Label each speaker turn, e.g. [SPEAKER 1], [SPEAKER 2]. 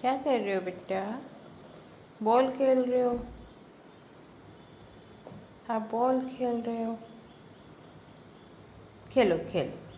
[SPEAKER 1] क्या कर रहे हो बेटा? बॉल खेल रहे हो? आप बॉल खेल रहे हो? खेलो खेलो।